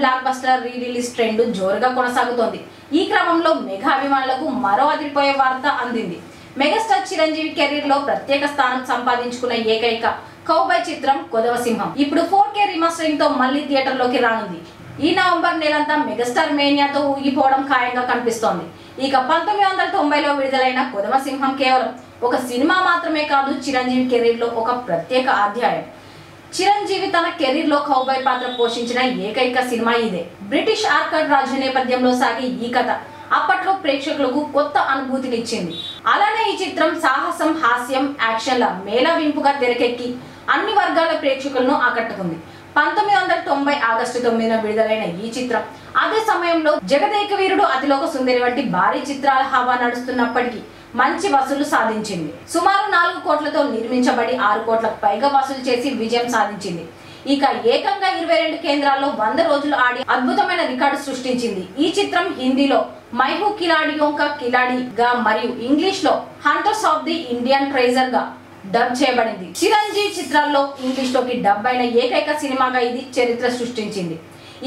Block buster re release trend జోరుగా కొనసాగుతోంది. ఈ క్రమంలో మెగా అభిమానులకు మరో అదిరిపోయే వార్త అందింది. మెగాస్టార్ చిరంజీవి కెరీర్ లో ప్రత్యేక స్థానం సంపాదించుకున్న ఏకైక కౌబాయ్ చిత్రం కొదవ సింహం ఇప్పుడు 4K రీమాస్టరింగ్ తో మళ్లీ థియేటర్లోకి రానుంది. ఈ నవంబర్ నెలంతా మెగాస్టార్ మేనియాతో ఊగిపోవడం ఖాయంగా కనిపిస్తోంది. ఇక 1990లో విడుదలైన కొదవ సింహం కేవలం ఒక సినిమా మాత్రమే కాదు, చిరంజీవి కెరీర్ లో ఒక ప్రత్యేక అధ్యాయం. చిరంజీవి తన కెరీర్ లో కౌబాయ్ పాత్ర పోషించిన ఏకైక సినిమా ఇదే. బ్రిటిష్ ఆర్కాడ్ రాజ్య నేపథ్యంలో సాగే ఈ కథ అప్పట్లో ప్రేక్షకులకు కొత్త అనుభూతినిచ్చింది. అలానే ఈ చిత్రం సాహసం, హాస్యం, యాక్షన్ల మేళవింపుగా తెరకెక్కి అన్ని వర్గాల ప్రేక్షకులను ఆకట్టుకుంది. 1990 ఆగస్టు 9న విడుదలైన ఈ చిత్రం అదే సమయంలో జగదేక వీరుడు, అతిలోక సుందరి వంటి భారీ చిత్రాల హవా నడుస్తున్నప్పటికీ మంచి వసూలు సాధించింది. సుమారు 4 కోట్లతో నిర్మించబడి 6 కోట్లకు పైగా వసూలు చేసి విజయం సాధించింది. ఇక ఏకంగా 22 కేంద్రాల్లో 100 రోజులు ఆడి అద్భుతమైన రికార్డు సృష్టించింది. ఈ చిత్రం హిందీలో మైహూ కిలాడియోం కా కిలాడిగా మరియు ఇంగ్లీష్ లో hunters of the Indian treasure గా డబ్ చేయబడింది. చిరంజీవి చిత్రాల్లో ఇంగ్లీష్ లోకి డబ్ అయిన ఏకైక సినిమాగా ఇది చరిత్ర సృష్టించింది.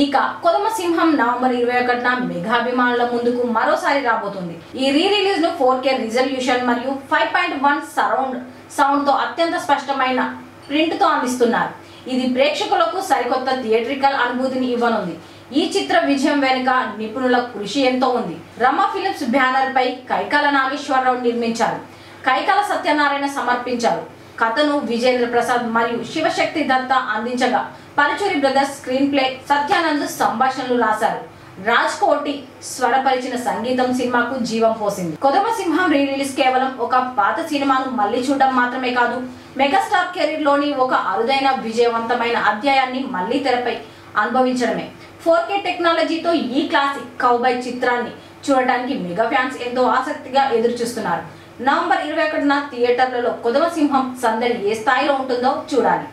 ఇక కొదమ సింహం నవంబర్ 21న మెగా అభిమానుల ముందుకు మరోసారి రాబోతుంది. ఈ రీ రిలీజ్ ను 4K రిజల్యూషన్ మరియు 5.1 సరౌండ్ సౌండ్ తో అత్యంత స్పష్టమైన ప్రింట్ తో అందిస్తున్నారు. ఇది ప్రేక్షకులకు సరికొత్త థియేట్రికల్ అనుభూతిని ఇవ్వనుంది. ఈ చిత్ర విజయం వెనుక నిపుణుల కృషి ఎంతో ఉంది. రమ ఫిలిమ్స్ బ్యానర్ పై కైకాల నాగేశ్వరరావు నిర్మించారు. కైకాల సత్యనారాయణ సమర్పించారు. కథను విజేంద్ర ప్రసాద్ మరియు శివశక్తి దత్త అందించగా Paruchuri brothers screenplay, Satyanand సంభాషణలు రాశారు. రాజ్ కోటి స్వరపరిచిన సంగీతం సినిమాకు జీవం పోసింది. కొదమ సింహం రీ రిలీజ్ కేవలం ఒక పాత సినిమాను మళ్లీ చూడడం మాత్రమే కాదు, మెగాస్టార్ కెరీర్ లోని ఒక అరుదైన విజయవంతమైన అధ్యాయాన్ని మళ్లీ తెరపై అనుభవించడమే. 4K టెక్నాలజీతో ఈ క్లాసిక్ కౌబాయ్ చిత్రాన్ని చూడడానికి మెగా ఫ్యాన్స్ ఎంతో ఆసక్తిగా ఎదురు చూస్తున్నారు. నవంబర్ 21న థియేటర్లలో కొదవ సింహం సందడి ఏ స్థాయిలో ఉంటుందో చూడాలి.